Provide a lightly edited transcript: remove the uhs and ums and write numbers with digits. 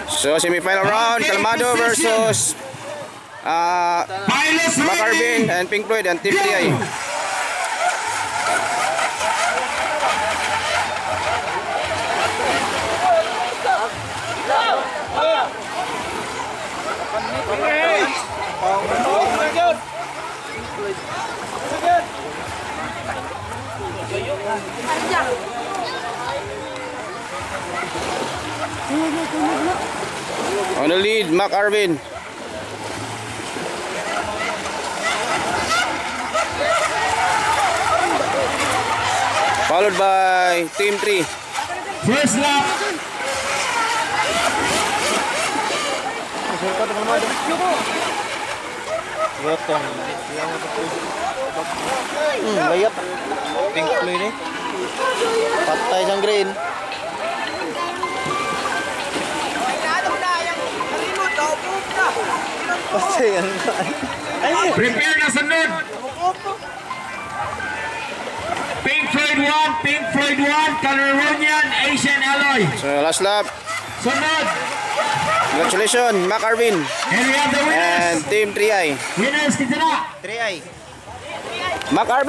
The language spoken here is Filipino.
So semi-final round, Calmado versus McArvin and Pink Floyd and Team 3i. On the lead, McArvin. Followed by Team 3. First lap. Layap. Pink Floyd eh. Patay siyang green. Prepare na sunod. Pink Floyd 1, Pink Floyd 1, Caleronian, Asian Alloy. So last lap. Sunod. Congratulations, McArvin And we have the winners. and Team 3i. Winners kita na. 3i. McArvin.